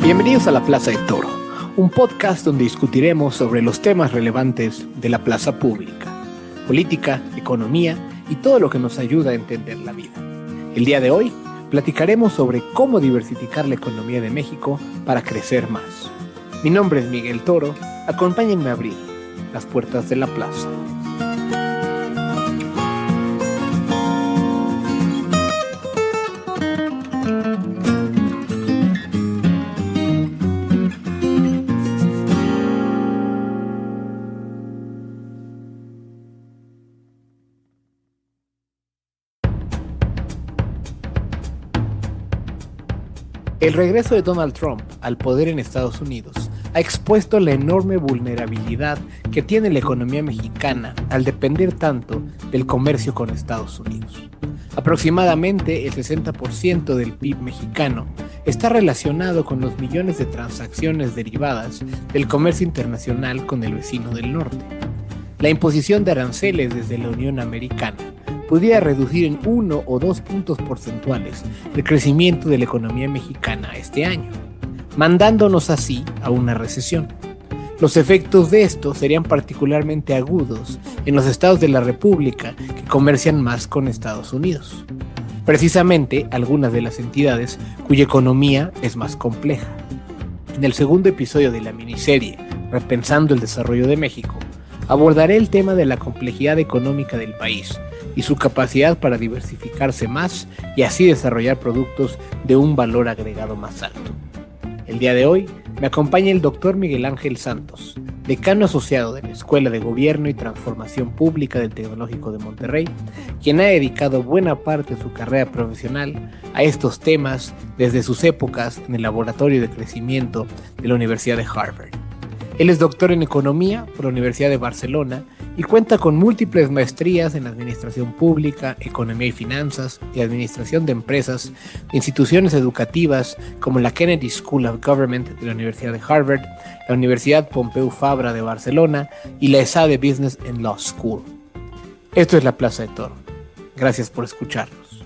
Bienvenidos a La Plaza de Toro, un podcast donde discutiremos sobre los temas relevantes de la plaza pública, política, economía y todo lo que nos ayuda a entender la vida. El día de hoy platicaremos sobre cómo diversificar la economía de México para crecer más. Mi nombre es Miguel Toro, acompáñenme a abrir las puertas de la plaza. El regreso de Donald Trump al poder en Estados Unidos ha expuesto la enorme vulnerabilidad que tiene la economía mexicana al depender tanto del comercio con Estados Unidos. Aproximadamente el 60% del PIB mexicano está relacionado con los millones de transacciones derivadas del comercio internacional con el vecino del norte. La imposición de aranceles desde la Unión Americana pudiera reducir en 1 o 2 puntos porcentuales el crecimiento de la economía mexicana este año, mandándonos así a una recesión. Los efectos de esto serían particularmente agudos en los estados de la República que comercian más con Estados Unidos, precisamente algunas de las entidades cuya economía es más compleja. En el segundo episodio de la miniserie Repensando el Desarrollo de México, abordaré el tema de la complejidad económica del país y su capacidad para diversificarse más y así desarrollar productos de un valor agregado más alto. El día de hoy me acompaña el Dr. Miguel Ángel Santos, decano asociado de la Escuela de Gobierno y Transformación Pública del Tecnológico de Monterrey, quien ha dedicado buena parte de su carrera profesional a estos temas desde sus épocas en el Laboratorio de Crecimiento de la Universidad de Harvard. Él es doctor en Economía por la Universidad de Barcelona y cuenta con múltiples maestrías en Administración Pública, Economía y Finanzas y Administración de Empresas de instituciones educativas como la Kennedy School of Government de la Universidad de Harvard, la Universidad Pompeu Fabra de Barcelona y la ESADE Business and Law School. Esto es La Plaza de Toro. Gracias por escucharnos.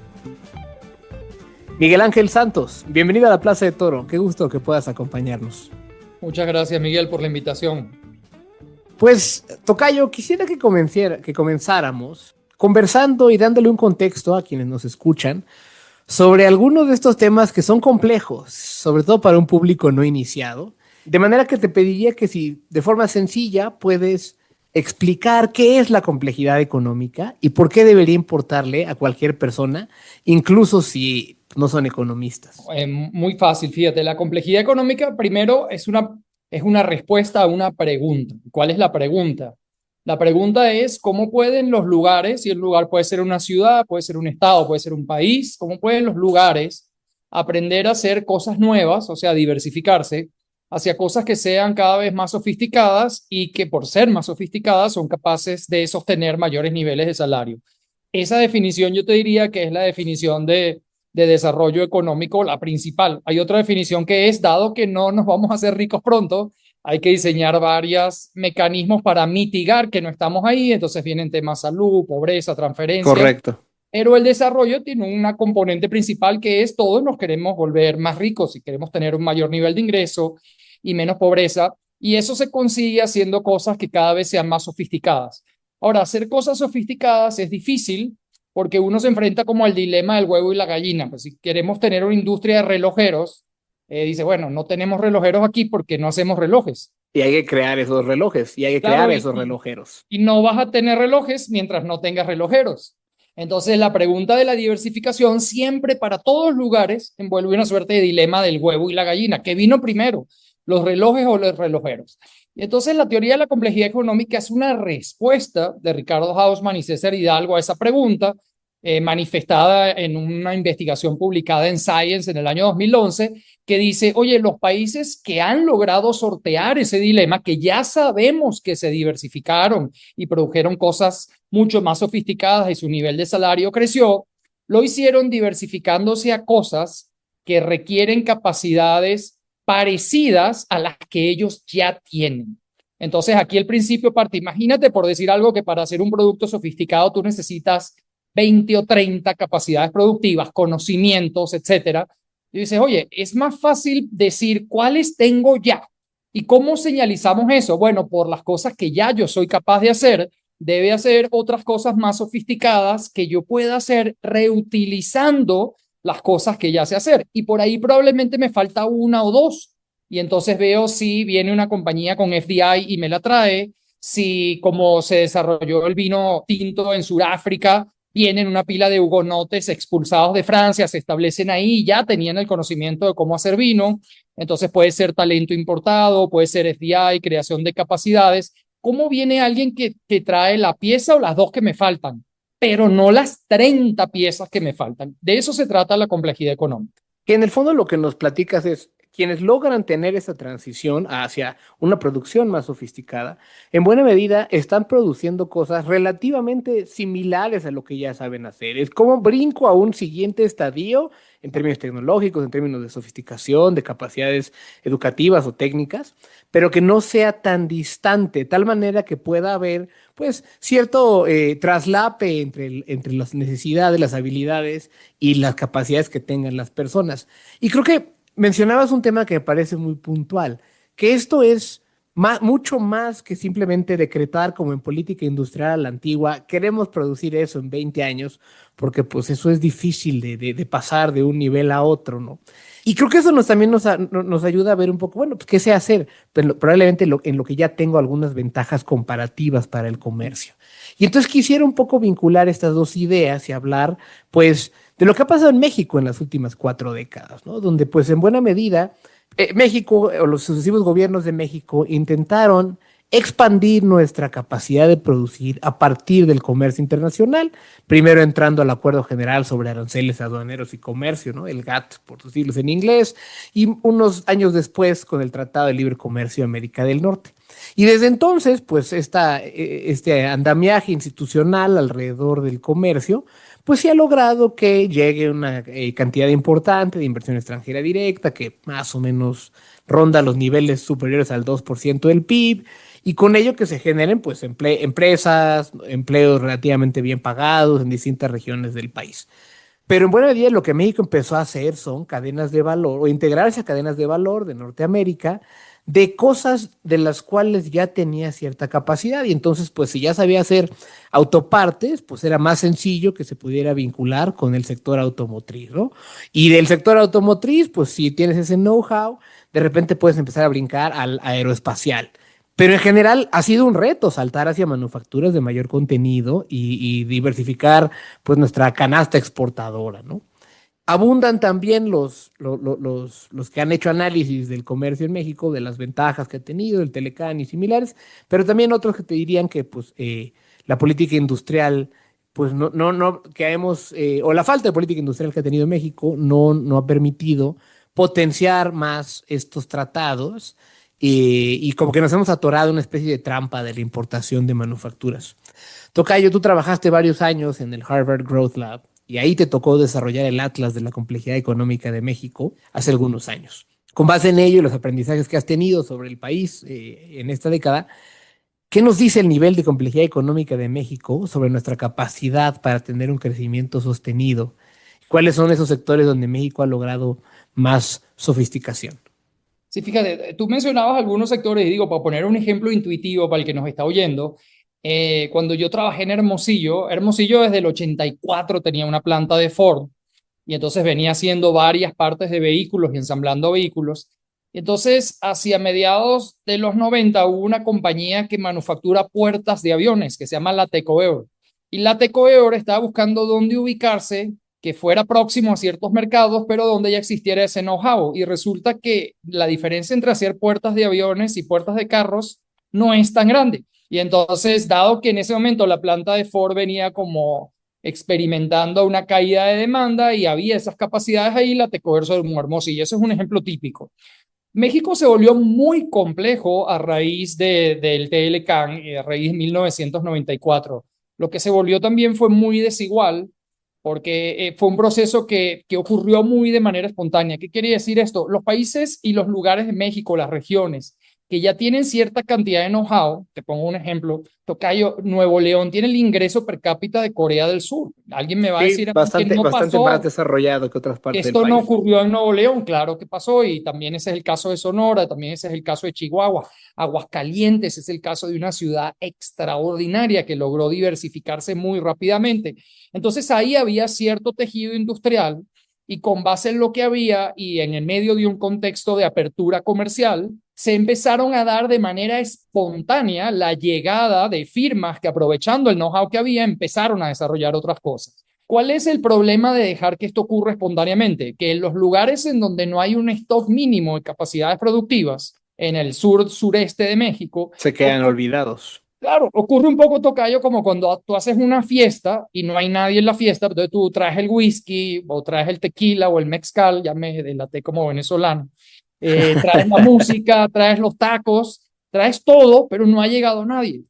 Miguel Ángel Santos, bienvenido a La Plaza de Toro. Qué gusto que puedas acompañarnos. Muchas gracias, Miguel, por la invitación. Pues, tocayo, quisiera que comenzáramos conversando y dándole un contexto a quienes nos escuchan sobre algunos de estos temas que son complejos, sobre todo para un público no iniciado. De manera que te pediría que si de forma sencilla puedes explicar qué es la complejidad económica y por qué debería importarle a cualquier persona, incluso si no son economistas. Muy fácil, fíjate, la complejidad económica primero es una respuesta a una pregunta. ¿Cuál es la pregunta? La pregunta es cómo pueden los lugares, y el lugar puede ser una ciudad, puede ser un estado, puede ser un país, cómo pueden los lugares aprender a hacer cosas nuevas, o sea, diversificarse hacia cosas que sean cada vez más sofisticadas y que por ser más sofisticadas son capaces de sostener mayores niveles de salario. Esa definición yo te diría que es la definición de desarrollo económico, la principal. Hay otra definición que es, dado que no nos vamos a hacer ricos pronto, hay que diseñar varios mecanismos para mitigar que no estamos ahí, entonces vienen temas salud, pobreza, transferencia. Correcto. Pero el desarrollo tiene una componente principal que es todos nos queremos volver más ricos y queremos tener un mayor nivel de ingreso y menos pobreza, y eso se consigue haciendo cosas que cada vez sean más sofisticadas. Ahora, hacer cosas sofisticadas es difícil porque uno se enfrenta como al dilema del huevo y la gallina. Pues si queremos tener una industria de relojeros, dice, bueno, no tenemos relojeros aquí porque no hacemos relojes. Y hay que crear esos relojes, y hay que crear esos relojeros. Y no vas a tener relojes mientras no tengas relojeros. Entonces, la pregunta de la diversificación siempre para todos lugares envuelve una suerte de dilema del huevo y la gallina. ¿Qué vino primero? ¿Los relojes o los relojeros? Y entonces la teoría de la complejidad económica es una respuesta de Ricardo Hausmann y César Hidalgo a esa pregunta, manifestada en una investigación publicada en Science en el año 2011, que dice, oye, los países que han logrado sortear ese dilema, que ya sabemos que se diversificaron y produjeron cosas mucho más sofisticadas y su nivel de salario creció, lo hicieron diversificándose a cosas que requieren capacidades parecidas a las que ellos ya tienen. Entonces, aquí el principio parte. Imagínate, por decir algo, que para hacer un producto sofisticado tú necesitas 20 o 30 capacidades productivas, conocimientos, etcétera. Y dices, oye, es más fácil decir cuáles tengo ya. ¿Y cómo señalizamos eso? Bueno, por las cosas que ya yo soy capaz de hacer, debe hacer otras cosas más sofisticadas que yo pueda hacer reutilizando las cosas que ya sé hacer. Y por ahí probablemente me falta una o dos. Y entonces veo si viene una compañía con FDI y me la trae, si como se desarrolló el vino tinto en Sudáfrica, vienen una pila de hugonotes expulsados de Francia, se establecen ahí, ya tenían el conocimiento de cómo hacer vino, entonces puede ser talento importado, puede ser FDI, creación de capacidades. ¿Cómo viene alguien que trae la pieza o las dos que me faltan, pero no las 30 piezas que me faltan? De eso se trata la complejidad económica. Que en el fondo lo que nos platicas es quienes logran tener esa transición hacia una producción más sofisticada, en buena medida están produciendo cosas relativamente similares a lo que ya saben hacer. Es como brinco a un siguiente estadio en términos tecnológicos, en términos de sofisticación, de capacidades educativas o técnicas, pero que no sea tan distante, de tal manera que pueda haber pues cierto traslape entre las necesidades, las habilidades y las capacidades que tengan las personas. Y creo que mencionabas un tema que me parece muy puntual, que esto es mucho más que simplemente decretar como en política industrial a la antigua, queremos producir eso en 20 años, porque pues eso es difícil de pasar de un nivel a otro, ¿no? Y creo que eso también nos ayuda a ver un poco, bueno, pues qué sé hacer, pero probablemente en lo que ya tengo algunas ventajas comparativas para el comercio. Y entonces quisiera un poco vincular estas dos ideas y hablar, pues, de lo que ha pasado en México en las últimas 4 décadas, ¿no? Donde, pues, en buena medida, México o los sucesivos gobiernos de México intentaron expandir nuestra capacidad de producir a partir del comercio internacional, primero entrando al Acuerdo General sobre Aranceles Aduaneros y Comercio, ¿no? El GATT, por sus siglas en inglés, y unos años después con el Tratado de Libre Comercio de América del Norte. Y desde entonces, pues este andamiaje institucional alrededor del comercio, pues sí ha logrado que llegue una cantidad importante de inversión extranjera directa, que más o menos ronda los niveles superiores al 2% del PIB, y con ello que se generen pues empresas, empleos relativamente bien pagados en distintas regiones del país. Pero en buena medida lo que México empezó a hacer son cadenas de valor o integrarse a cadenas de valor de Norteamérica de cosas de las cuales ya tenía cierta capacidad y entonces pues si ya sabía hacer autopartes, pues era más sencillo que se pudiera vincular con el sector automotriz, ¿no? Y del sector automotriz, pues si tienes ese know-how, de repente puedes empezar a brincar al aeroespacial. Pero en general ha sido un reto saltar hacia manufacturas de mayor contenido y diversificar pues nuestra canasta exportadora, ¿no? Abundan también los que han hecho análisis del comercio en México, de las ventajas que ha tenido, el Telecán y similares, pero también otros que te dirían que pues, la política industrial, pues que hemos, o la falta de política industrial que ha tenido México no ha permitido potenciar más estos tratados y como que nos hemos atorado en una especie de trampa de la importación de manufacturas. Tocayo, tú trabajaste varios años en el Harvard Growth Lab y ahí te tocó desarrollar el Atlas de la Complejidad Económica de México hace algunos años. Con base en ello y los aprendizajes que has tenido sobre el país en esta década, ¿qué nos dice el nivel de complejidad económica de México sobre nuestra capacidad para tener un crecimiento sostenido? ¿Cuáles son esos sectores donde México ha logrado más sofisticación? Sí, fíjate, tú mencionabas algunos sectores y digo, para poner un ejemplo intuitivo para el que nos está oyendo, cuando yo trabajé en Hermosillo, Hermosillo desde el 84 tenía una planta de Ford y entonces venía haciendo varias partes de vehículos y ensamblando vehículos. Y entonces, hacia mediados de los 90 hubo una compañía que manufactura puertas de aviones que se llama Latecoeur. Y Latecoeur estaba buscando dónde ubicarse que fuera próximo a ciertos mercados, pero donde ya existiera ese know-how. Y resulta que la diferencia entre hacer puertas de aviones y puertas de carros no es tan grande. Y entonces, dado que en ese momento la planta de Ford venía como experimentando una caída de demanda y había esas capacidades ahí, la Tecoverso de Hermosillo. Eso es un ejemplo típico. México se volvió muy complejo a raíz del TLCAN, a raíz de 1994. Lo que se volvió también fue muy desigual porque fue un proceso que ocurrió muy de manera espontánea. ¿Qué quiere decir esto? Los países y los lugares de México, las regiones, que ya tienen cierta cantidad de know-how. Te pongo un ejemplo, tocayo, Nuevo León tiene el ingreso per cápita de Corea del Sur. Alguien me va a Sí, decir a mí que bastante, no bastante más pasó, desarrollado que otras que partes del esto no país. ocurrió en Nuevo León, claro que pasó, y también ese es el caso de Sonora, también ese es el caso de Chihuahua. Aguascalientes es el caso de una ciudad extraordinaria que logró diversificarse muy rápidamente. Entonces ahí había cierto tejido industrial y con base en lo que había y en el medio de un contexto de apertura comercial, se empezaron a dar de manera espontánea la llegada de firmas que aprovechando el know-how que había empezaron a desarrollar otras cosas. ¿Cuál es el problema de dejar que esto ocurra espontáneamente? Que en los lugares en donde no hay un stock mínimo de capacidades productivas, en el sureste de México, Se quedan olvidados. claro, ocurre un poco, tocayo, como cuando tú haces una fiesta y no hay nadie en la fiesta, entonces tú traes el whisky o traes el tequila o el mezcal, ya me delaté como venezolano, traes la música, traes los tacos, traes todo, pero no ha llegado nadie.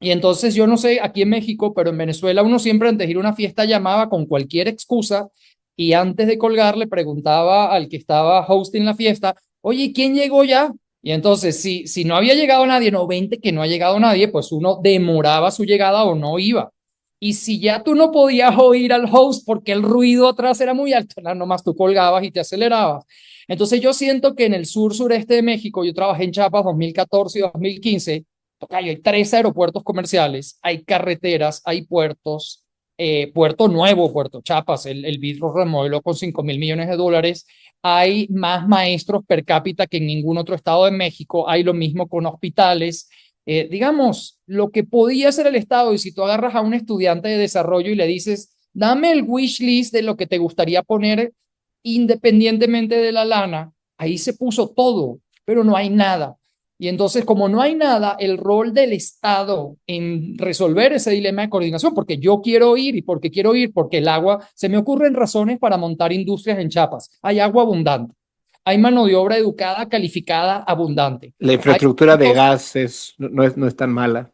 Y entonces yo no sé aquí en México, pero en Venezuela uno siempre antes de ir a una fiesta llamaba con cualquier excusa y antes de colgar le preguntaba al que estaba hosting la fiesta, oye, ¿quién llegó ya? Y entonces si no había llegado nadie, no, vente que no ha llegado nadie, pues uno demoraba su llegada o no iba. Y si ya tú no podías oír al host porque el ruido atrás era muy alto, nomás tú colgabas y te acelerabas. Entonces yo siento que en el sureste de México, yo trabajé en Chiapas 2014 y 2015, tocayo, hay 3 aeropuertos comerciales, hay carreteras, hay puertos, Puerto Nuevo, Puerto Chiapas, el Vitro remodeló con $5,000 millones, hay más maestros per cápita que en ningún otro estado de México, hay lo mismo con hospitales. Digamos, lo que podía hacer el Estado, y si tú agarras a un estudiante de desarrollo y le dices, dame el wish list de lo que te gustaría poner independientemente de la lana, ahí se puso todo, pero no hay nada. Y entonces, como no hay nada, el rol del Estado en resolver ese dilema de coordinación, porque yo quiero ir y porque quiero ir, porque el agua, se me ocurren razones para montar industrias en Chiapas. Hay agua abundante, hay mano de obra educada, calificada, abundante. La Hay infraestructura de gas no es tan mala.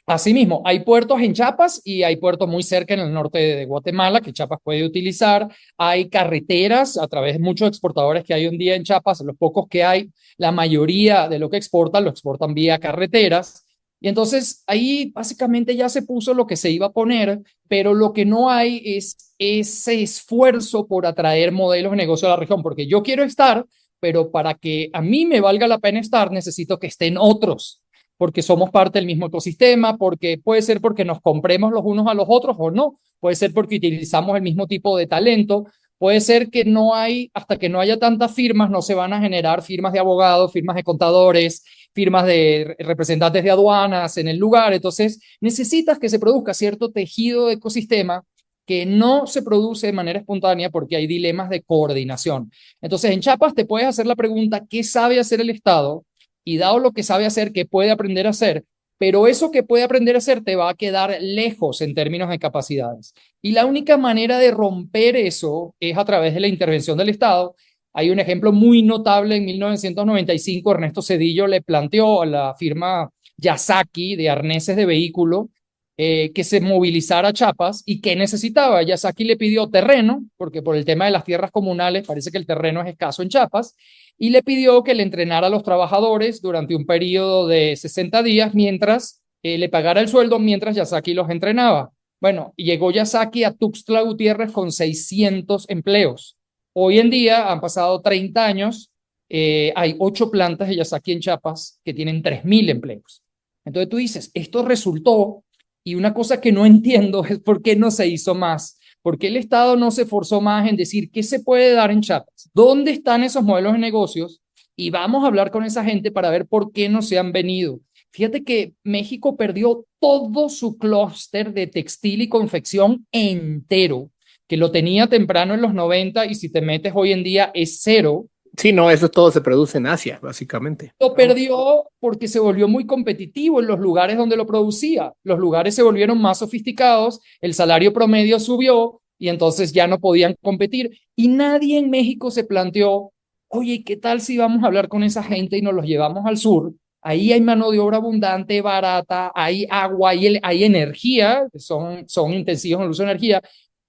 Asimismo, hay puertos en Chiapas y hay puertos muy cerca en el norte de Guatemala que Chiapas puede utilizar. Hay carreteras a través de muchos exportadores que hay hoy en día en Chiapas, los pocos que hay, la mayoría de lo que exportan lo exportan vía carreteras. Y entonces ahí básicamente ya se puso lo que se iba a poner, pero lo que no hay es ese esfuerzo por atraer modelos de negocio a la región, porque yo quiero estar, pero para que a mí me valga la pena estar, necesito que estén otros porque somos parte del mismo ecosistema, porque puede ser porque nos compremos los unos a los otros o no, puede ser porque utilizamos el mismo tipo de talento, puede ser que no hay, hasta que no haya tantas firmas, no se van a generar firmas de abogados, firmas de contadores, firmas de representantes de aduanas en el lugar, entonces necesitas que se produzca cierto tejido de ecosistema que no se produce de manera espontánea porque hay dilemas de coordinación. Entonces, en Chiapas te puedes hacer la pregunta, ¿qué sabe hacer el Estado? Y dado lo que sabe hacer, que puede aprender a hacer, pero eso que puede aprender a hacer te va a quedar lejos en términos de capacidades. Y la única manera de romper eso es a través de la intervención del Estado. Hay un ejemplo muy notable en 1995, Ernesto Zedillo le planteó a la firma Yasaki de arneses de vehículo que se movilizara a Chiapas y que necesitaba. Yasaki le pidió terreno, porque por el tema de las tierras comunales parece que el terreno es escaso en Chiapas, y le pidió que le entrenara a los trabajadores durante un periodo de 60 días mientras le pagara el sueldo mientras Yasaki los entrenaba. Bueno, llegó Yasaki a Tuxtla Gutiérrez con 600 empleos. Hoy en día han pasado 30 años, hay 8 plantas de Yasaki en Chiapas que tienen 3,000 empleos. Entonces tú dices, esto resultó, y una cosa que no entiendo es por qué no se hizo más. ¿Por qué el Estado no se esforzó más en decir qué se puede dar en Chiapas? ¿Dónde están esos modelos de negocios? Y vamos a hablar con esa gente para ver por qué no se han venido. Fíjate que México perdió todo su clúster de textil y confección entero, que lo tenía temprano en los 90 y si te metes hoy en día es cero. Sí, no, eso todo se produce en Asia, básicamente, Lo ¿no? perdió porque se volvió muy competitivo en los lugares donde lo producía. Los lugares se volvieron más sofisticados, el salario promedio subió y entonces ya no podían competir. Y nadie en México se planteó, oye, ¿qué tal si vamos a hablar con esa gente y nos los llevamos al sur? Ahí hay mano de obra abundante, barata, hay agua, hay energía, son intensivos en el uso de energía.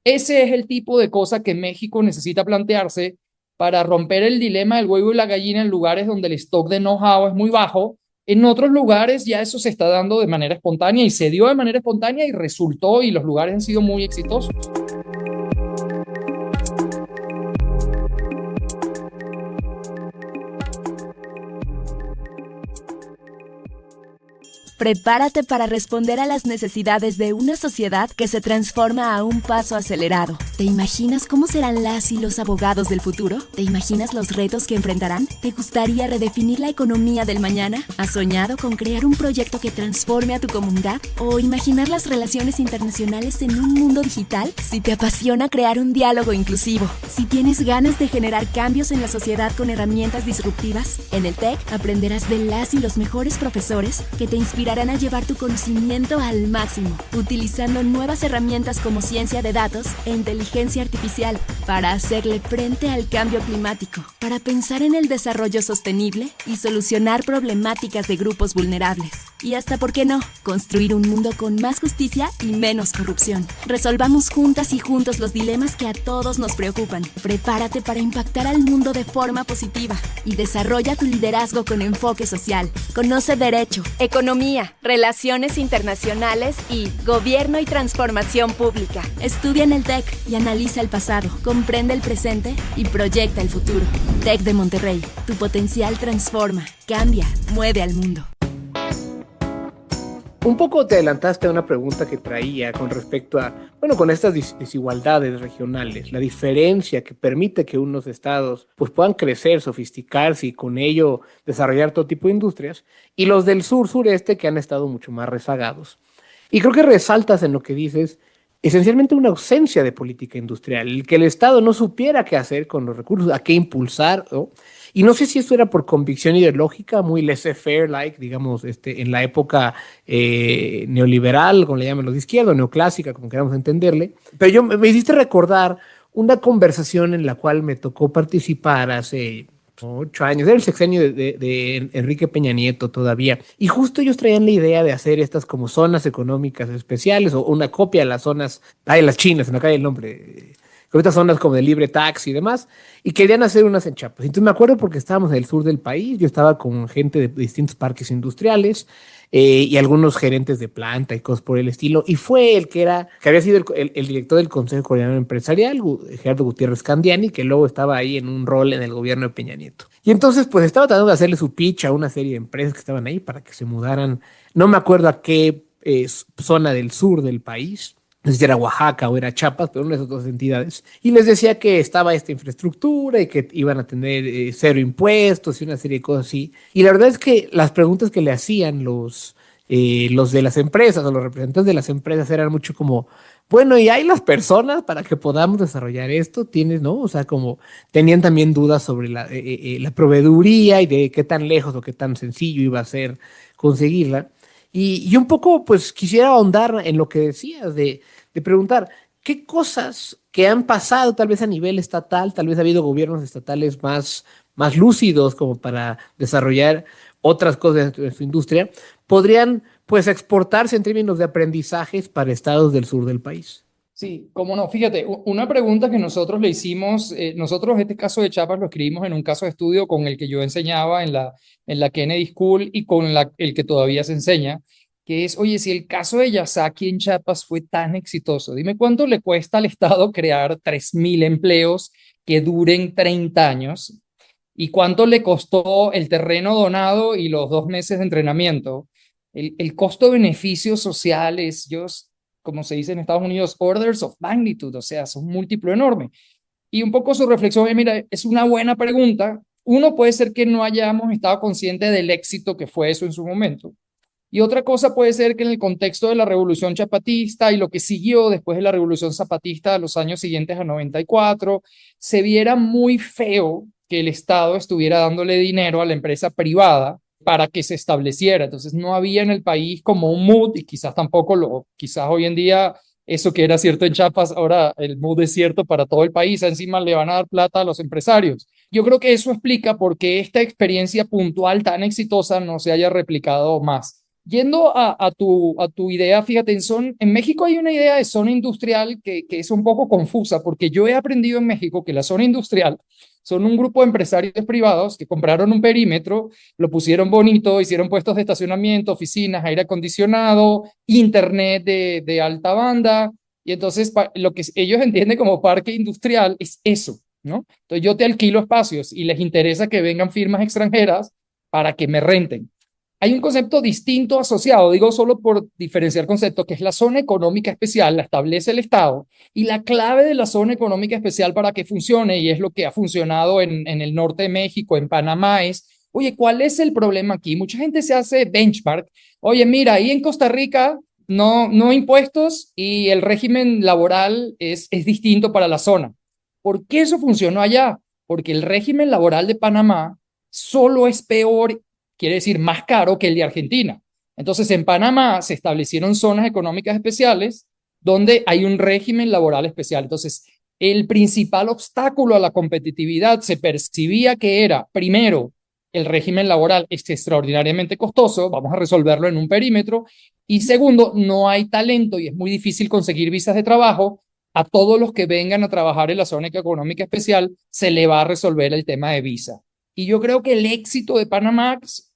Ese es el tipo de cosa que México necesita plantearse para romper el dilema del huevo y la gallina en lugares donde el stock de know-how es muy bajo. En otros lugares ya eso se está dando de manera espontánea y se dio de manera espontánea y resultó y los lugares han sido muy exitosos. Prepárate para responder a las necesidades de una sociedad que se transforma a un paso acelerado. ¿Te imaginas cómo serán las y los abogados del futuro? ¿Te imaginas los retos que enfrentarán? ¿Te gustaría redefinir la economía del mañana? ¿Has soñado con crear un proyecto que transforme a tu comunidad? ¿O imaginar las relaciones internacionales en un mundo digital? Si te apasiona crear un diálogo inclusivo, si tienes ganas de generar cambios en la sociedad con herramientas disruptivas, en el TEC aprenderás de las y los mejores profesores que te inspirarán a llevar tu conocimiento al máximo, utilizando nuevas herramientas como ciencia de datos e inteligencia artificial para hacerle frente al cambio climático, para pensar en el desarrollo sostenible y solucionar problemáticas de grupos vulnerables. Y hasta, ¿por qué no?, construir un mundo con más justicia y menos corrupción. Resolvamos juntas y juntos los dilemas que a todos nos preocupan. Prepárate para impactar al mundo de forma positiva y desarrolla tu liderazgo con enfoque social. Conoce Derecho, Economía, Relaciones Internacionales y Gobierno y Transformación Pública. Estudia en el TEC y analiza el pasado, comprende el presente y proyecta el futuro. TEC de Monterrey, tu potencial transforma, cambia, mueve al mundo. Un poco te adelantaste a una pregunta que traía con respecto a, bueno, con estas desigualdades regionales, la diferencia que permite que unos estados pues puedan crecer, sofisticarse y con ello desarrollar todo tipo de industrias, y los del sureste que han estado mucho más rezagados. Y creo que resaltas en lo que dices esencialmente una ausencia de política industrial, el que el Estado no supiera qué hacer con los recursos, a qué impulsar, ¿no? Y no sé si esto era por convicción ideológica, muy laissez-faire, like, digamos, en la época neoliberal, como le llaman los de izquierda, neoclásica, como queramos entenderle. Pero me hiciste recordar una conversación en la cual me tocó participar hace 8 años, era el sexenio de Enrique Peña Nieto todavía, y justo ellos traían la idea de hacer estas como zonas económicas especiales, o una copia de las zonas, las chinas, se me cae el nombre, con estas zonas como de libre taxi y demás, y querían hacer unas en Chiapas. Entonces me acuerdo porque estábamos en el sur del país, yo estaba con gente de distintos parques industriales, y algunos gerentes de planta y cosas por el estilo, y fue el que había sido el director del Consejo Coordinador Empresarial, Gerardo Gutiérrez Candiani, que luego estaba ahí en un rol en el gobierno de Peña Nieto. Y entonces pues estaba tratando de hacerle su pitch a una serie de empresas que estaban ahí para que se mudaran, no me acuerdo a qué zona del sur del país, no sé si era Oaxaca o era Chiapas, pero una de esas dos entidades, y les decía que estaba esta infraestructura y que iban a tener cero impuestos y una serie de cosas así. Y la verdad es que las preguntas que le hacían los de las empresas o los representantes de las empresas eran mucho como, bueno, ¿y hay las personas para que podamos desarrollar esto? ¿Tienes, no? O sea, como tenían también dudas sobre la proveeduría y de qué tan lejos o qué tan sencillo iba a ser conseguirla. Y un poco, pues, quisiera ahondar en lo que decías de preguntar, ¿qué cosas que han pasado tal vez a nivel estatal, tal vez ha habido gobiernos estatales más lúcidos como para desarrollar otras cosas en su industria, podrían, pues, exportarse en términos de aprendizajes para estados del sur del país? Sí, cómo no. Fíjate, una pregunta que nosotros le hicimos, nosotros este caso de Chiapas lo escribimos en un caso de estudio con el que yo enseñaba en la Kennedy School y con el que todavía se enseña, que es, oye, si el caso de Yasaki en Chiapas fue tan exitoso, dime cuánto le cuesta al Estado crear 3.000 empleos que duren 30 años y cuánto le costó el terreno donado y los 2 meses de entrenamiento. El costo-beneficio social es, como se dice en Estados Unidos, orders of magnitude, o sea, es un múltiplo enorme. Y un poco su reflexión es, mira, es una buena pregunta. Uno, puede ser que no hayamos estado conscientes del éxito que fue eso en su momento. Y otra cosa puede ser que en el contexto de la Revolución Zapatista y lo que siguió después de la Revolución Zapatista, los años siguientes a 94, se viera muy feo que el Estado estuviera dándole dinero a la empresa privada para que se estableciera. Entonces no había en el país como un mood, y quizás tampoco quizás hoy en día eso que era cierto en Chiapas, ahora el mood es cierto para todo el país, encima le van a dar plata a los empresarios. Yo creo que eso explica por qué esta experiencia puntual tan exitosa no se haya replicado más. Yendo a tu idea, fíjate, en México hay una idea de zona industrial que es un poco confusa, porque yo he aprendido en México que la zona industrial son un grupo de empresarios privados que compraron un perímetro, lo pusieron bonito, hicieron puestos de estacionamiento, oficinas, aire acondicionado, internet de alta banda, y entonces lo que ellos entienden como parque industrial es eso, ¿no? Entonces yo te alquilo espacios y les interesa que vengan firmas extranjeras para que me renten. Hay un concepto distinto asociado, digo solo por diferenciar conceptos, que es la zona económica especial, la establece el Estado, y la clave de la zona económica especial para que funcione, y es lo que ha funcionado en el norte de México, en Panamá, es, oye, ¿cuál es el problema aquí? Mucha gente se hace benchmark, oye, mira, ahí en Costa Rica no impuestos y el régimen laboral es distinto para la zona. ¿Por qué eso funcionó allá? Porque el régimen laboral de Panamá solo es peor, quiere decir más caro que el de Argentina. Entonces, en Panamá se establecieron zonas económicas especiales donde hay un régimen laboral especial. Entonces, el principal obstáculo a la competitividad se percibía que era, primero, el régimen laboral es extraordinariamente costoso, vamos a resolverlo en un perímetro, y segundo, no hay talento y es muy difícil conseguir visas de trabajo. A todos los que vengan a trabajar en la zona económica especial se le va a resolver el tema de visa. Y yo creo que el éxito de Panamá es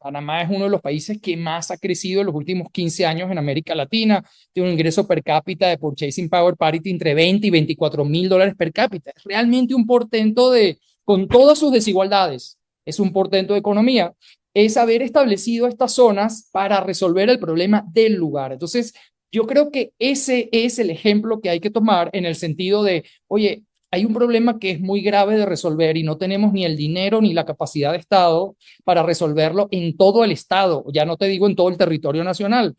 uno de los países que más ha crecido en los últimos 15 años en América Latina. Tiene un ingreso per cápita de Purchasing Power Parity entre 20 y 24 mil dólares per cápita. Es realmente un portento con todas sus desigualdades, es un portento de economía. Es haber establecido estas zonas para resolver el problema del lugar. Entonces, yo creo que ese es el ejemplo que hay que tomar en el sentido de, oye, hay un problema que es muy grave de resolver y no tenemos ni el dinero ni la capacidad de Estado para resolverlo en todo el Estado, ya no te digo en todo el territorio nacional,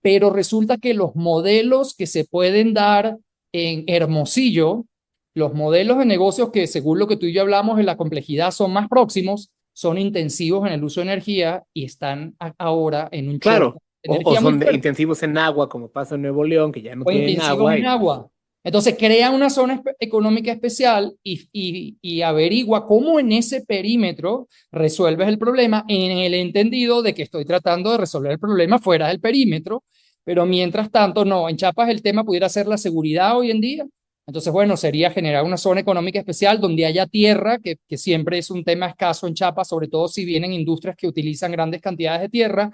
pero resulta que los modelos que se pueden dar en Hermosillo, los modelos de negocios que según lo que tú y yo hablamos en la complejidad son más próximos, son intensivos en el uso de energía y están ahora en un Claro, choque de o energía muy son fuerte intensivos en agua, como pasa en Nuevo León, que ya no o tienen intensivos agua. en agua. Entonces crea una zona económica especial y averigua cómo en ese perímetro resuelves el problema en el entendido de que estoy tratando de resolver el problema fuera del perímetro, pero mientras tanto no, en Chiapas el tema pudiera ser la seguridad hoy en día. Entonces, bueno, sería generar una zona económica especial donde haya tierra, que siempre es un tema escaso en Chiapas, sobre todo si vienen industrias que utilizan grandes cantidades de tierra.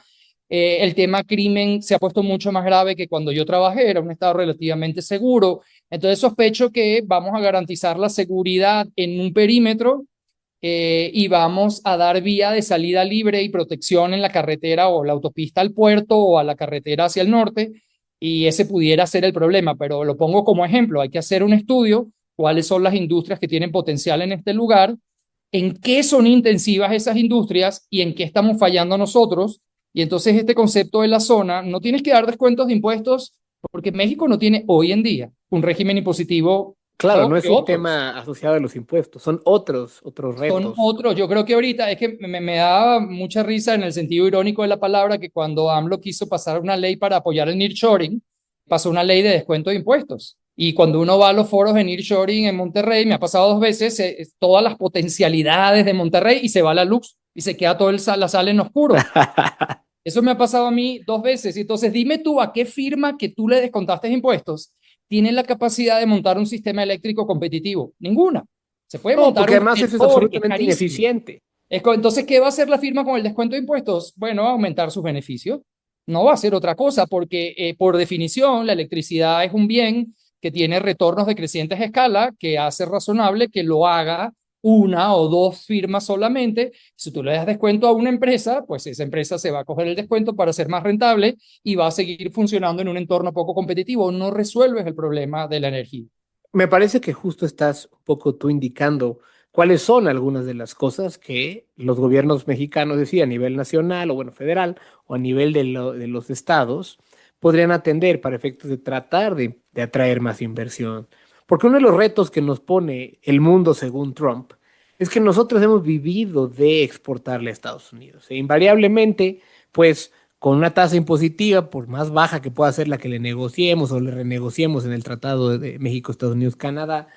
El tema crimen se ha puesto mucho más grave que cuando yo trabajé, era un estado relativamente seguro. Entonces sospecho que vamos a garantizar la seguridad en un perímetro y vamos a dar vía de salida libre y protección en la carretera o la autopista al puerto o a la carretera hacia el norte, y ese pudiera ser el problema, pero lo pongo como ejemplo. Hay que hacer un estudio, cuáles son las industrias que tienen potencial en este lugar, en qué son intensivas esas industrias y en qué estamos fallando nosotros. Y entonces este concepto de la zona, no tienes que dar descuentos de impuestos porque México no tiene hoy en día un régimen impositivo Claro, no es que un otros. tema asociado a los impuestos, son otros Son retos. otros. Yo creo que ahorita es que me da mucha risa en el sentido irónico de la palabra que cuando AMLO quiso pasar una ley para apoyar el nearshoring, pasó una ley de descuento de impuestos. Y cuando uno va a los foros de nearshoring en Monterrey, me ha pasado 2 veces, todas las potencialidades de Monterrey y se va la luz y se queda toda la sala en oscuro. Eso me ha pasado a mí 2 veces. Entonces, dime tú, ¿a qué firma que tú le descontaste impuestos tiene la capacidad de montar un sistema eléctrico competitivo? Ninguna. Se puede No, montar porque un además eso es generador que es absolutamente carísimo. ineficiente. Entonces, ¿qué va a hacer la firma con el descuento de impuestos? Bueno, aumentar sus beneficios. No va a hacer otra cosa porque, por definición, la electricidad es un bien que tiene retornos de crecientes escala, que hace razonable que lo haga una o dos firmas solamente. Si tú le das descuento a una empresa, pues esa empresa se va a coger el descuento para ser más rentable y va a seguir funcionando en un entorno poco competitivo. No resuelves el problema de la energía. Me parece que justo estás un poco tú indicando cuáles son algunas de las cosas que los gobiernos mexicanos, decía, a nivel nacional o bueno, federal o a nivel de los estados, podrían atender para efectos de tratar de atraer más inversión. Porque uno de los retos que nos pone el mundo según Trump es que nosotros hemos vivido de exportarle a Estados Unidos. E invariablemente, pues con una tasa impositiva, por más baja que pueda ser la que le negociemos o le renegociemos en el Tratado de México, Estados Unidos, Canadá,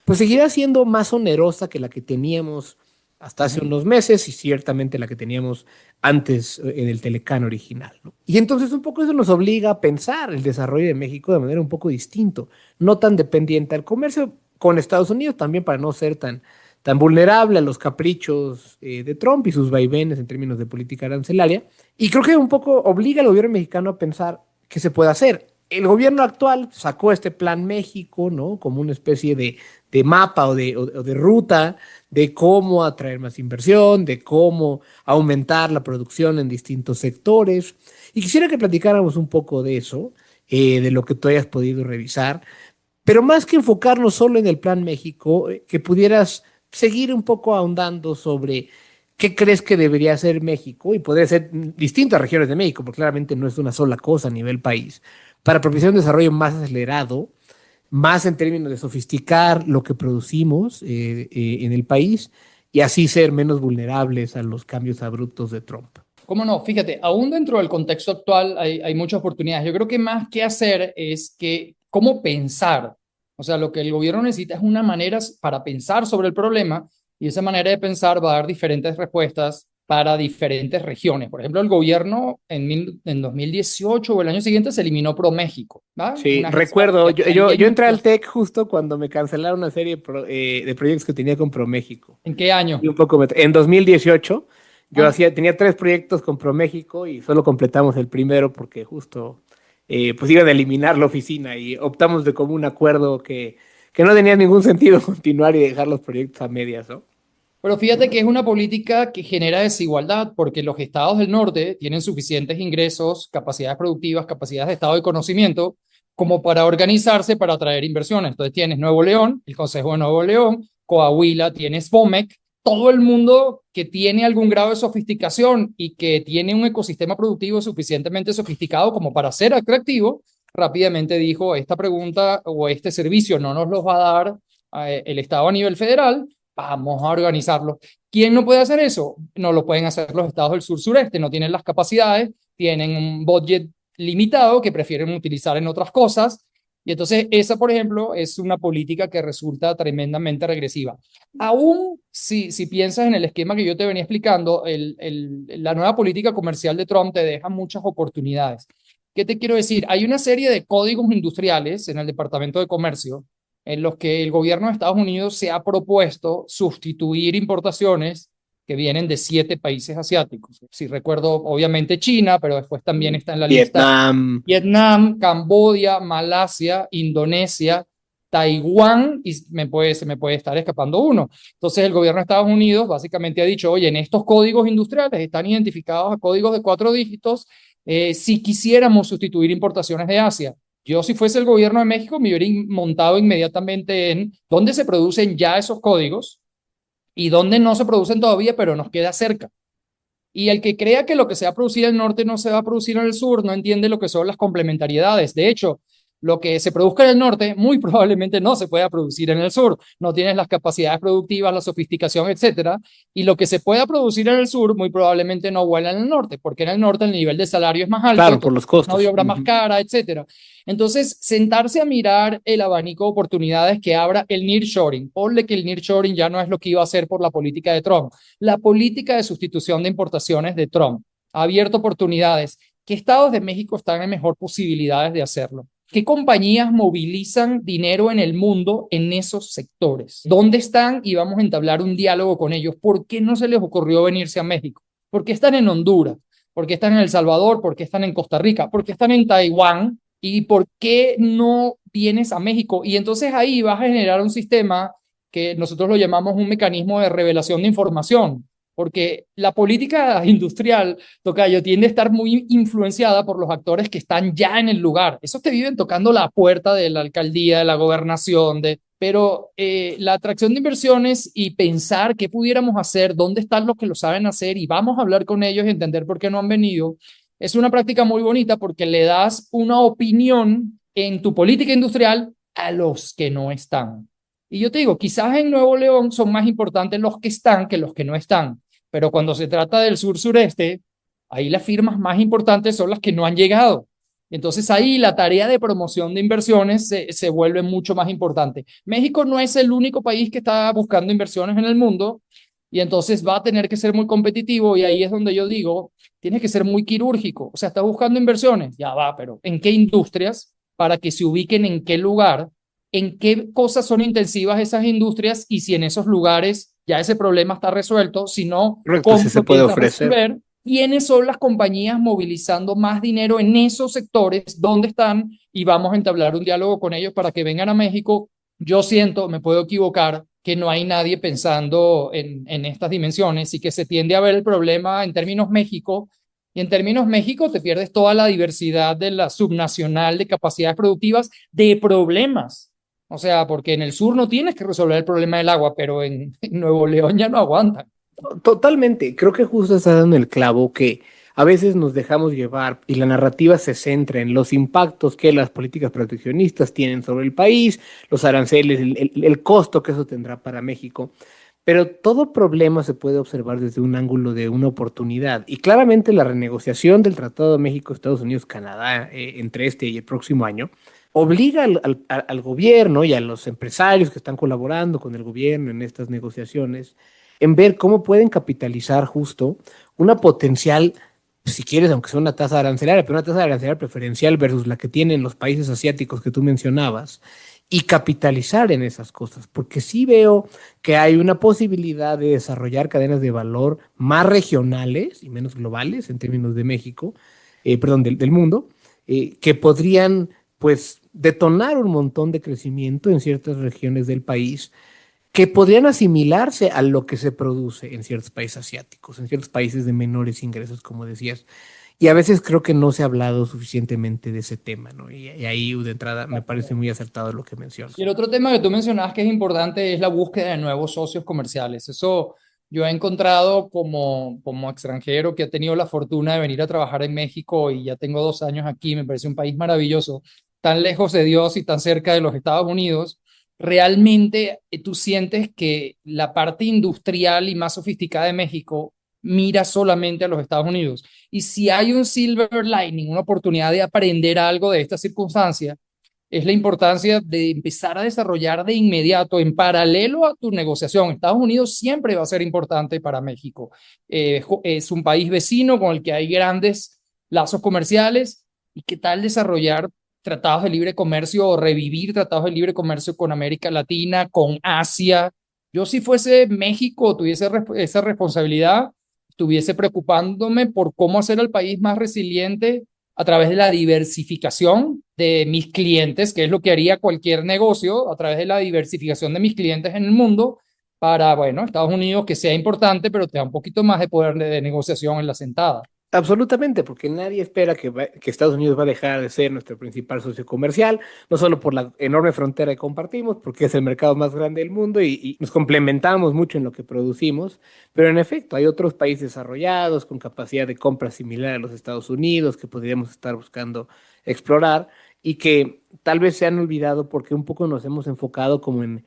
pues seguirá siendo más onerosa que la que teníamos hasta hace unos meses y ciertamente la que teníamos antes en el Telecán original, ¿no? Y entonces un poco eso nos obliga a pensar el desarrollo de México de manera un poco distinto, no tan dependiente al comercio con Estados Unidos, también para no ser tan vulnerable a los caprichos de Trump y sus vaivenes en términos de política arancelaria. Y creo que un poco obliga al gobierno mexicano a pensar qué se puede hacer. El gobierno actual sacó este Plan México, ¿no? Como una especie de mapa o de ruta de cómo atraer más inversión, de cómo aumentar la producción en distintos sectores. Y quisiera que platicáramos un poco de eso, de lo que tú hayas podido revisar, pero más que enfocarnos solo en el Plan México, que pudieras seguir un poco ahondando sobre qué crees que debería hacer México, y podría ser distintas regiones de México, porque claramente no es una sola cosa a nivel país, para propiciar un desarrollo más acelerado, más en términos de sofisticar lo que producimos en el país y así ser menos vulnerables a los cambios abruptos de Trump. ¿Cómo no? Fíjate, aún dentro del contexto actual hay muchas oportunidades. Yo creo que más que hacer es que cómo pensar. O sea, lo que el gobierno necesita es una manera para pensar sobre el problema y esa manera de pensar va a dar diferentes respuestas para diferentes regiones. Por ejemplo, el gobierno en 2018 o el año siguiente se eliminó ProMéxico, ¿va? Sí, Una agencia recuerdo, yo entré al que TEC justo cuando me cancelaron una serie de proyectos que tenía con ProMéxico. ¿En qué año? Y un poco en 2018 Ah, tenía 3 proyectos con ProMéxico y solo completamos el primero porque justo pues iban a eliminar la oficina y optamos de común acuerdo que no tenía ningún sentido continuar y dejar los proyectos a medias, ¿no? pero fíjate que es una política que genera desigualdad porque los estados del norte tienen suficientes ingresos, capacidades productivas, capacidades de estado de conocimiento como para organizarse para atraer inversiones. Entonces tienes Nuevo León, el Consejo de Nuevo León, Coahuila, tienes FOMEC, todo el mundo que tiene algún grado de sofisticación y que tiene un ecosistema productivo suficientemente sofisticado como para ser atractivo, rápidamente dijo, esta pregunta o este servicio no nos los va a dar el Estado a nivel federal, vamos a organizarlo. ¿Quién no puede hacer eso? No lo pueden hacer los estados del sur-sureste, no tienen las capacidades, tienen un budget limitado que prefieren utilizar en otras cosas. Y entonces esa, por ejemplo, es una política que resulta tremendamente regresiva. Aún si piensas en el esquema que yo te venía explicando, la nueva política comercial de Trump te deja muchas oportunidades. ¿Qué te quiero decir? Hay una serie de códigos industriales en el Departamento de Comercio en los que el gobierno de Estados Unidos se ha propuesto sustituir importaciones que vienen de 7 países asiáticos. Si recuerdo, obviamente China, pero después también está en la lista Vietnam. Vietnam, Camboya, Malasia, Indonesia, Taiwán, y se me puede estar escapando uno. Entonces el gobierno de Estados Unidos básicamente ha dicho, oye, en estos códigos industriales están identificados a códigos de 4 dígitos si quisiéramos sustituir importaciones de Asia. Yo, si fuese el gobierno de México, me hubiera montado inmediatamente en dónde se producen ya esos códigos y dónde no se producen todavía, pero nos queda cerca. Y el que crea que lo que se va a producir en el norte no se va a producir en el sur, no entiende lo que son las complementariedades. De hecho, lo que se produzca en el norte muy probablemente no se pueda producir en el sur. No tienes las capacidades productivas, la sofisticación, etcétera. Y lo que se pueda producir en el sur muy probablemente no vuela en el norte, porque en el norte el nivel de salario es más alto, Claro, por los mano de costos. obra más cara, etcétera. Entonces, sentarse a mirar el abanico de oportunidades que abra el nearshoring. Ponle que el nearshoring ya no es lo que iba a hacer por la política de Trump. La política de sustitución de importaciones de Trump ha abierto oportunidades. ¿Qué estados de México están en mejor posibilidades de hacerlo? ¿Qué compañías movilizan dinero en el mundo en esos sectores? ¿Dónde están? Y vamos a entablar un diálogo con ellos. ¿Por qué no se les ocurrió venirse a México? ¿Por qué están en Honduras? ¿Por qué están en El Salvador? ¿Por qué están en Costa Rica? ¿Por qué están en Taiwán? ¿Y por qué no vienes a México? Y entonces ahí vas a generar un sistema que nosotros lo llamamos un mecanismo de revelación de información, porque la política industrial, tocayo, tiende a estar muy influenciada por los actores que están ya en el lugar. Esos te viven tocando la puerta de la alcaldía, de la gobernación, pero la atracción de inversiones y pensar qué pudiéramos hacer, dónde están los que lo saben hacer y vamos a hablar con ellos y entender por qué no han venido, es una práctica muy bonita porque le das una opinión en tu política industrial a los que no están. Y yo te digo, quizás en Nuevo León son más importantes los que están que los que no están, pero cuando se trata del sur-sureste, ahí las firmas más importantes son las que no han llegado. Entonces ahí la tarea de promoción de inversiones se vuelve mucho más importante. México no es el único país que está buscando inversiones en el mundo Y entonces va a tener que ser muy competitivo y ahí es donde yo digo, tienes que ser muy quirúrgico. O sea, estás buscando inversiones, ya va, pero ¿en qué industrias? Para que se ubiquen en qué lugar, en qué cosas son intensivas esas industrias y si en esos lugares ya ese problema está resuelto, si no, Correcto, ¿cómo si se lo puede piensas ofrecer. resolver? ¿Quiénes son las compañías movilizando más dinero en esos sectores? ¿Dónde están? Y vamos a entablar un diálogo con ellos para que vengan a México. Yo siento, me puedo equivocar, que no hay nadie pensando en estas dimensiones y que se tiende a ver el problema en términos México. Y en términos México te pierdes toda la diversidad de la subnacional de capacidades productivas de problemas. O sea, porque en el sur no tienes que resolver el problema del agua, pero en Nuevo León ya no aguantan. Totalmente, creo que justo está dando el clavo que a veces nos dejamos llevar y la narrativa se centra en los impactos que las políticas proteccionistas tienen sobre el país, los aranceles, el costo que eso tendrá para México. Pero todo problema se puede observar desde un ángulo de una oportunidad. Y claramente la renegociación del Tratado de México, Estados Unidos, Canadá, entre este y el próximo año, obliga al gobierno y a los empresarios que están colaborando con el gobierno en estas negociaciones en ver cómo pueden capitalizar justo una potencial, si quieres, aunque sea una tasa arancelaria, pero una tasa arancelaria preferencial versus la que tienen los países asiáticos que tú mencionabas, y capitalizar en esas cosas, porque sí veo que hay una posibilidad de desarrollar cadenas de valor más regionales y menos globales en términos de México, perdón, del mundo, que podrían pues detonar un montón de crecimiento en ciertas regiones del país que podrían asimilarse a lo que se produce en ciertos países asiáticos, en ciertos países de menores ingresos, como decías. Y a veces creo que no se ha hablado suficientemente de ese tema, ¿no? Y ahí de entrada me parece muy acertado lo que Y el mencionas. otro tema que tú mencionabas que es importante es la búsqueda de nuevos socios comerciales. Eso yo he encontrado como extranjero que ha tenido la fortuna de venir a trabajar en México y ya tengo 2 años aquí, me parece un país maravilloso, tan lejos de Dios y tan cerca de los Estados Unidos. Realmente tú sientes que la parte industrial y más sofisticada de México mira solamente a los Estados Unidos. Y si hay un silver lining, una oportunidad de aprender algo de esta circunstancia, es la importancia de empezar a desarrollar de inmediato, en paralelo a tu negociación. Estados Unidos siempre va a ser importante para México. Es un país vecino con el que hay grandes lazos comerciales. ¿Y qué tal desarrollar tratados de libre comercio o revivir tratados de libre comercio con América Latina, con Asia? Yo si fuese México, tuviese esa responsabilidad, estuviese preocupándome por cómo hacer al país más resiliente a través de la diversificación de mis clientes, que es lo que haría cualquier negocio, a través de la diversificación de mis clientes en el mundo, para, bueno, Estados Unidos que sea importante, pero te da un poquito más de poder de negociación en la sentada. Absolutamente, porque nadie espera que Estados Unidos va a dejar de ser nuestro principal socio comercial, no solo por la enorme frontera que compartimos, porque es el mercado más grande del mundo y nos complementamos mucho en lo que producimos, pero en efecto hay otros países desarrollados con capacidad de compra similar a los Estados Unidos que podríamos estar buscando explorar y que tal vez se han olvidado porque un poco nos hemos enfocado como en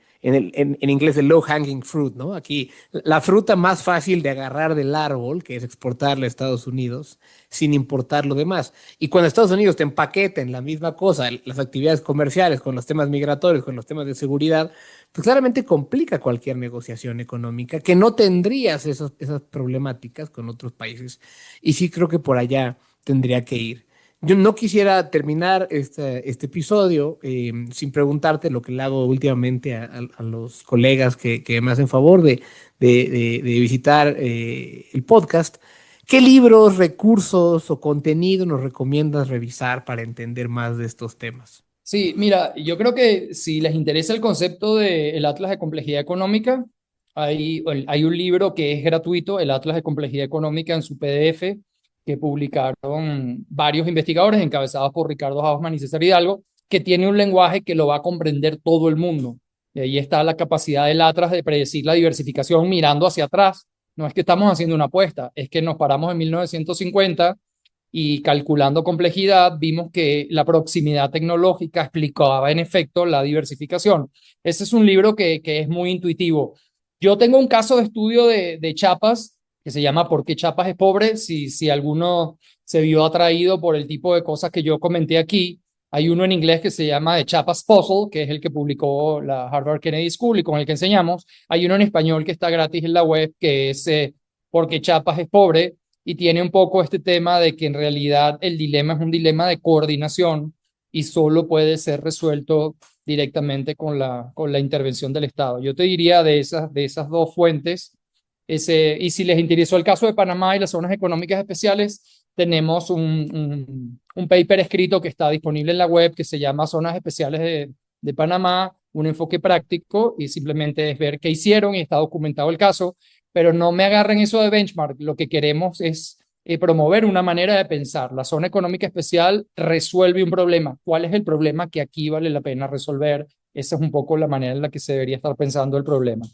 inglés el low hanging fruit, ¿no? Aquí la fruta más fácil de agarrar del árbol, que es exportarla a Estados Unidos, sin importar lo demás. Y cuando Estados Unidos te empaqueta en la misma cosa, las actividades comerciales, con los temas migratorios, con los temas de seguridad, pues claramente complica cualquier negociación económica, que no tendrías esas problemáticas con otros países. Y sí creo que por allá tendría que ir. Yo no quisiera terminar este episodio sin preguntarte lo que le hago últimamente a los colegas que me hacen favor de visitar el podcast. ¿Qué libros, recursos o contenido nos recomiendas revisar para entender más de estos temas? Sí, mira, yo creo que si les interesa el concepto del Atlas de Complejidad Económica, hay un libro que es gratuito, el Atlas de Complejidad Económica en su PDF, que publicaron varios investigadores encabezados por Ricardo Hausmann y César Hidalgo, que tiene un lenguaje que lo va a comprender todo el mundo. Y ahí está la capacidad del Atlas de predecir la diversificación mirando hacia atrás. No es que estamos haciendo una apuesta, es que nos paramos en 1950 y calculando complejidad, vimos que la proximidad tecnológica explicaba en efecto la diversificación. Ese es un libro que es muy intuitivo. Yo tengo un caso de estudio de Chiapas que se llama ¿Por qué Chiapas es pobre? Si alguno se vio atraído por el tipo de cosas que yo comenté aquí, Hay uno en inglés que se llama The Chiapas Puzzle, que es el que publicó la Harvard Kennedy School y con el que enseñamos. Hay uno en español que está gratis en la web, que es Porque Chiapas es pobre, y tiene un poco este tema de que en realidad el dilema es un dilema de coordinación y solo puede ser resuelto directamente con la intervención del Estado. Yo te diría de esas dos fuentes, y si les interesó el caso de Panamá y las zonas económicas especiales, tenemos un paper escrito que está disponible en la web que se llama Zonas Especiales de Panamá, un enfoque práctico, y simplemente es ver qué hicieron y está documentado el caso, pero no me agarren eso de benchmark. Lo que queremos es promover una manera de pensar. La zona económica especial resuelve un problema. ¿Cuál es el problema que aquí vale la pena resolver? Esa es un poco la manera en la que se debería estar pensando el problema.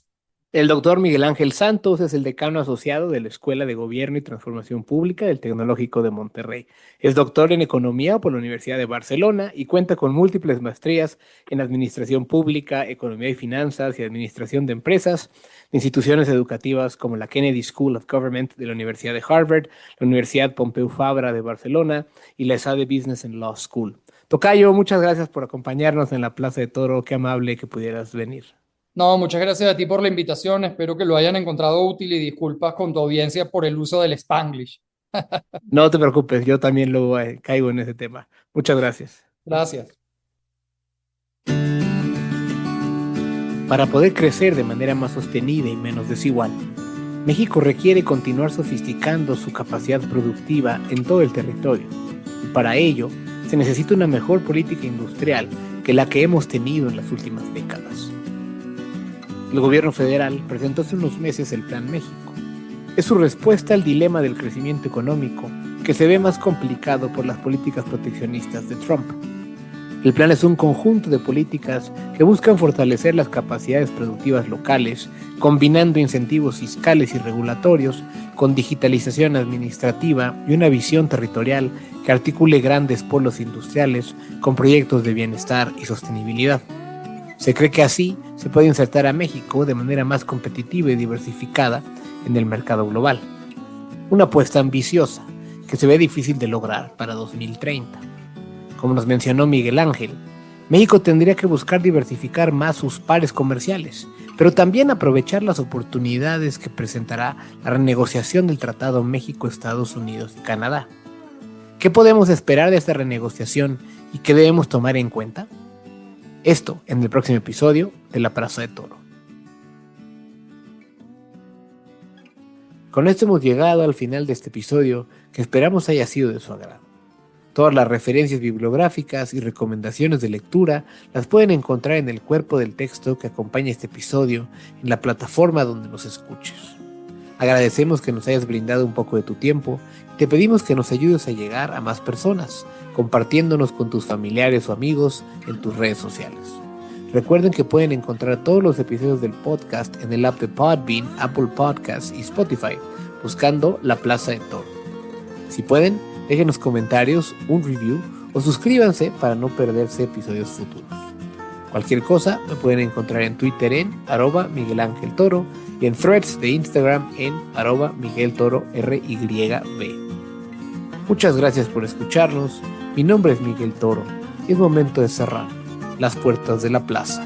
El doctor Miguel Ángel Santos es el decano asociado de la Escuela de Gobierno y Transformación Pública del Tecnológico de Monterrey. Es doctor en Economía por la Universidad de Barcelona y cuenta con múltiples maestrías en Administración Pública, Economía y Finanzas y Administración de Empresas, de instituciones educativas como la Kennedy School of Government de la Universidad de Harvard, la Universidad Pompeu Fabra de Barcelona y la ESADE Business and Law School. Tocayo, muchas gracias por acompañarnos en la Plaza de Toro. Qué amable que pudieras venir. No, muchas gracias a ti por la invitación. Espero que lo hayan encontrado útil y disculpas con tu audiencia por el uso del Spanglish. No te preocupes, yo también luego caigo en ese tema. Muchas gracias. Gracias. Para poder crecer de manera más sostenida y menos desigual, México requiere continuar sofisticando su capacidad productiva en todo el territorio. Y para ello, se necesita una mejor política industrial que la que hemos tenido en las últimas décadas. El gobierno federal presentó hace unos meses el Plan México. Es su respuesta al dilema del crecimiento económico, que se ve más complicado por las políticas proteccionistas de Trump. El plan es un conjunto de políticas que buscan fortalecer las capacidades productivas locales, combinando incentivos fiscales y regulatorios con digitalización administrativa y una visión territorial que articule grandes polos industriales con proyectos de bienestar y sostenibilidad. Se cree que así se puede insertar a México de manera más competitiva y diversificada en el mercado global. Una apuesta ambiciosa que se ve difícil de lograr para 2030. Como nos mencionó Miguel Ángel, México tendría que buscar diversificar más sus pares comerciales, pero también aprovechar las oportunidades que presentará la renegociación del Tratado México-Estados Unidos y Canadá. ¿Qué podemos esperar de esta renegociación y qué debemos tomar en cuenta? Esto en el próximo episodio de La Plaza de Toro. Con esto hemos llegado al final de este episodio que esperamos haya sido de su agrado. Todas las referencias bibliográficas y recomendaciones de lectura las pueden encontrar en el cuerpo del texto que acompaña este episodio en la plataforma donde nos escuches. Agradecemos que nos hayas brindado un poco de tu tiempo y te pedimos que nos ayudes a llegar a más personas, compartiéndonos con tus familiares o amigos en tus redes sociales. Recuerden que pueden encontrar todos los episodios del podcast en el app de Podbean, Apple Podcasts y Spotify, buscando La Plaza de Toro. Si pueden, déjenos comentarios, un review o suscríbanse para no perderse episodios futuros. Cualquier cosa me pueden encontrar en Twitter en @MiguelAngelToro y en Threads de Instagram en @MiguelToroRYB. Muchas gracias por escucharnos. Mi nombre es Miguel Toro y es momento de cerrar las puertas de la plaza.